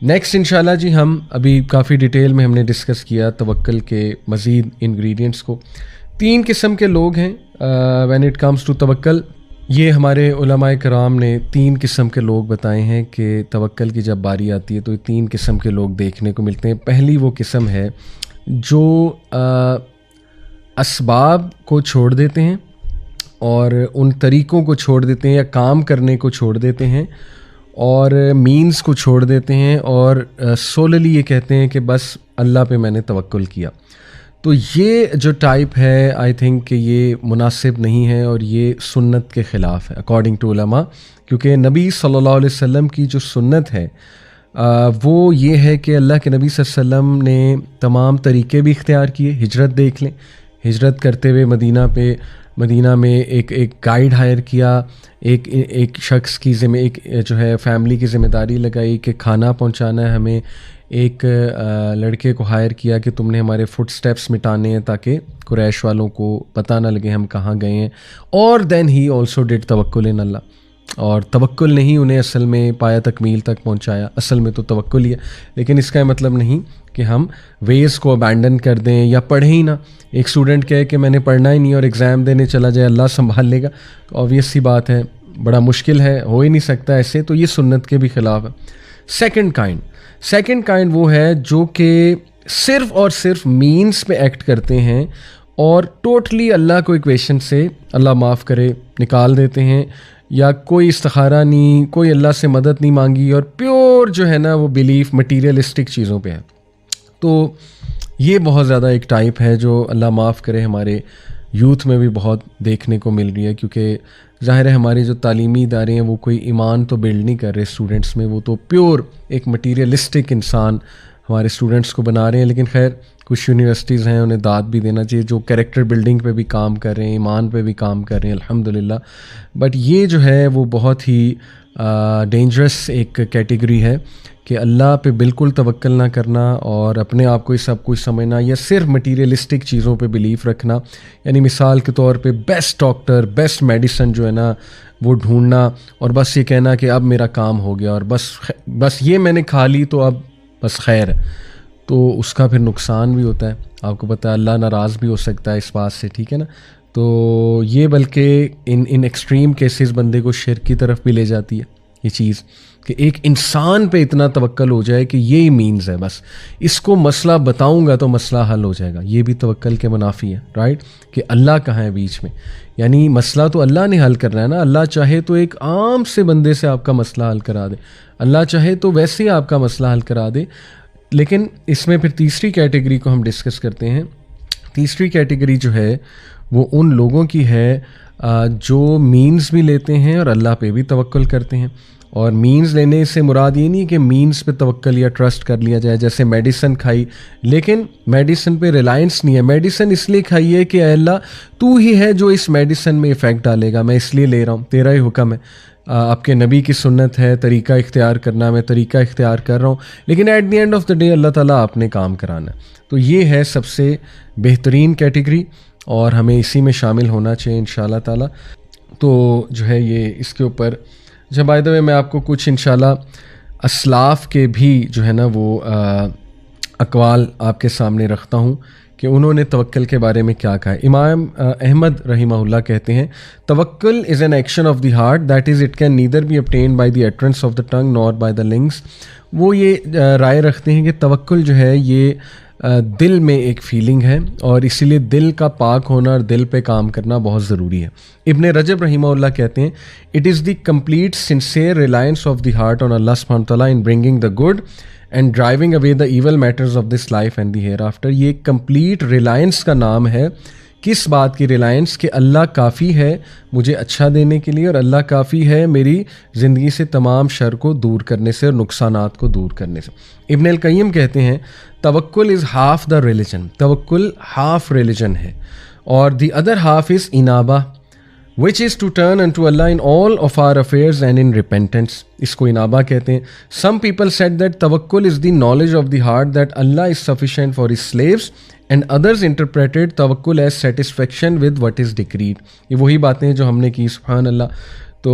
Next انشاءاللہ جی ہم ابھی کافی ڈیٹیل میں ہم نے ڈسکس کیا توکل کے مزید انگریڈینٹس کو. 3 قسم کے لوگ ہیں وین اٹ کمز ٹو توکل. یہ ہمارے علماء کرام نے 3 قسم کے لوگ بتائے ہیں کہ توکل کی جب باری آتی ہے تو یہ 3 قسم کے لوگ دیکھنے کو ملتے ہیں. پہلی وہ قسم ہے جو اسباب کو چھوڑ دیتے ہیں اور ان طریقوں کو چھوڑ دیتے ہیں یا کام کرنے کو چھوڑ دیتے ہیں اور مینز کو چھوڑ دیتے ہیں اور سوللی یہ کہتے ہیں کہ بس اللہ پہ میں نے توکل کیا. تو یہ جو ٹائپ ہے آئی تھنک کہ یہ مناسب نہیں ہے اور یہ سنت کے خلاف ہے اکارڈنگ ٹو علماء, کیونکہ نبی صلی اللہ علیہ وسلم کی جو سنت ہے وہ یہ ہے کہ اللہ کے نبی صلی اللہ علیہ وسلم نے تمام طریقے بھی اختیار کیے. ہجرت دیکھ لیں, ہجرت کرتے ہوئے مدینہ میں ایک گائیڈ ہائر کیا, ایک شخص کی ایک جو ہے فیملی کی ذمہ داری لگائی کہ کھانا پہنچانا ہے ہمیں, ایک لڑکے کو ہائر کیا کہ تم نے ہمارے فٹ سٹیپس مٹانے ہیں تاکہ قریش والوں کو پتہ نہ لگے ہم کہاں گئے ہیں. اور دین ہی آلسو ڈیڈ توکل ان اللہ, اور توکل نے ہی انہیں اصل میں پایا تکمیل تک پہنچایا. اصل میں تو توکل ہی ہے, لیکن اس کا مطلب نہیں کہ ہم ویز کو ابینڈن کر دیں یا پڑھیں ہی نہ. ایک اسٹوڈنٹ کہے کہ میں نے پڑھنا ہی نہیں اور ایگزام دینے چلا جائے, اللہ سنبھال لے گا, آبویس سی بات ہے, بڑا مشکل ہے, ہو ہی نہیں سکتا ایسے. تو یہ سنت کے بھی خلاف ہے. سیکنڈ کائنڈ وہ ہے جو کہ صرف اور صرف مینز پہ ایکٹ کرتے ہیں اور ٹوٹلی اللہ کو ایکویشن سے اللہ معاف کرے نکال دیتے ہیں, یا کوئی استخارہ نہیں, کوئی اللہ سے مدد نہیں مانگی, اور پیور جو ہے نا وہ بلیف مٹیریلسٹک چیزوں پہ ہے. تو یہ بہت زیادہ ایک ٹائپ ہے جو اللہ معاف کرے ہمارے یوتھ میں بھی بہت دیکھنے کو مل رہی ہے, کیونکہ ظاہر ہے ہمارے جو تعلیمی ادارے ہیں وہ کوئی ایمان تو بلڈ نہیں کر رہے اسٹوڈنٹس میں, وہ تو پیور ایک مٹیریلسٹک انسان ہمارے اسٹوڈنٹس کو بنا رہے ہیں. لیکن خیر کچھ یونیورسٹیز ہیں, انہیں داد بھی دینا چاہیے, جو کریکٹر بلڈنگ پہ بھی کام کر رہے ہیں, ایمان پہ بھی کام کر رہے ہیں الحمدللہ. بٹ یہ جو ہے وہ بہت ہی ڈینجرس ایک کیٹیگری ہے کہ اللہ پہ بالکل توکل نہ کرنا اور اپنے آپ کو ہی سب کچھ سمجھنا, یا صرف مٹیریلسٹک چیزوں پہ بلیف رکھنا. یعنی مثال کے طور پہ بیسٹ ڈاکٹر, بیسٹ میڈیسن جو ہے نا وہ ڈھونڈنا اور بس یہ کہنا کہ اب میرا کام ہو گیا اور بس یہ میں نے کھا لی تو اب بس خیر ہے. تو اس کا پھر نقصان بھی ہوتا ہے, آپ کو پتہ ہے اللہ ناراض بھی ہو سکتا ہے اس بات سے, ٹھیک ہے نا. تو یہ بلکہ ان ایکسٹریم کیسز بندے کو شرک کی طرف بھی لے جاتی ہے یہ چیز, کہ ایک انسان پہ اتنا توکل ہو جائے کہ یہی مینز ہے, بس اس کو مسئلہ بتاؤں گا تو مسئلہ حل ہو جائے گا. یہ بھی توکل کے منافی ہے, رائٹ, کہ اللہ کہاں ہے بیچ میں. یعنی مسئلہ تو اللہ نے حل کرنا ہے نا. اللہ چاہے تو ایک عام سے بندے سے آپ کا مسئلہ حل کرا دے, اللہ چاہے تو ویسے ہی آپ کا مسئلہ حل کرا دے. لیکن اس میں پھر تیسری کیٹیگری کو ہم ڈسکس کرتے ہیں. تیسری کیٹیگری جو ہے وہ ان لوگوں کی ہے جو مینز بھی لیتے ہیں اور اللہ پہ بھی توکل کرتے ہیں. اور مینز لینے سے مراد یہ نہیں کہ مینز پہ توکل یا ٹرسٹ کر لیا جائے, جیسے میڈیسن کھائی لیکن میڈیسن پہ ریلائنس نہیں ہے. میڈیسن اس لیے کھائی ہے کہ اے اللہ تو ہی ہے جو اس میڈیسن میں افیکٹ ڈالے گا, میں اس لیے لے رہا ہوں, تیرا ہی حکم ہے, آپ کے نبی کی سنت ہے طریقہ اختیار کرنا, میں طریقہ اختیار کر رہا ہوں, لیکن at the end of the day اللہ تعالیٰ آپ نے کام کرانا ہے. تو یہ ہے سب سے بہترین کیٹیگری اور ہمیں اسی میں شامل ہونا چاہیے انشاءاللہ تعالیٰ. تو جو ہے یہ اس کے اوپر جب بائی دا وے میں آپ کو کچھ انشاءاللہ اسلاف کے بھی جو ہے نا وہ اقوال آپ کے سامنے رکھتا ہوں کہ انہوں نے توکل کے بارے میں کیا کہا ہے. امام احمد رحمہ اللہ کہتے ہیں توکل is an action of the heart, that is it can neither be obtained by the utterance of the tongue nor by the lungs. وہ یہ رائے رکھتے ہیں کہ توکل جو ہے یہ دل میں ایک فیلنگ ہے اور اسی لیے دل کا پاک ہونا اور دل پہ کام کرنا بہت ضروری ہے. ابن رجب رحمہ اللہ کہتے ہیں it is the complete sincere reliance of the heart on اللہ سبحانہ تعالیٰ in bringing the good and driving away the evil matters of this life and the hereafter. یہ کمپلیٹ ریلائنس کا نام ہے. کس بات کی ریلائنس؟ کہ اللہ کافی ہے مجھے اچھا دینے کے لیے اور اللہ کافی ہے میری زندگی سے تمام شر کو دور کرنے سے اور نقصانات کو دور کرنے سے. ابن القیم کہتے ہیں توکل از ہاف دا ریلیجن, توکل ہاف ریلیجن ہے, اور دی ادر ہاف از انابہ which is to turn unto Allah in all of our affairs and in repentance. اس کو انابہ کہتے ہیں. Some people said that tawakkul is the knowledge of the heart that Allah is sufficient for his slaves, and others interpreted tawakkul as satisfaction with what is decreed. یہ وہی باتیں جو ہم نے کی, سبحان اللہ. تو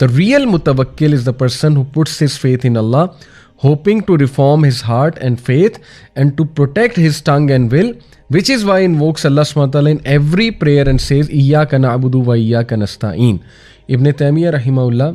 The real mutawakkil is the person who puts his faith in Allah, hoping to reform his heart and faith and to protect his tongue and will, which is why he invokes Allah subhanahu wa ta'ala in every prayer and says, Iyyaka na'budu wa iyyaka nasta'in. Ibn Taymiyyah rahimahullah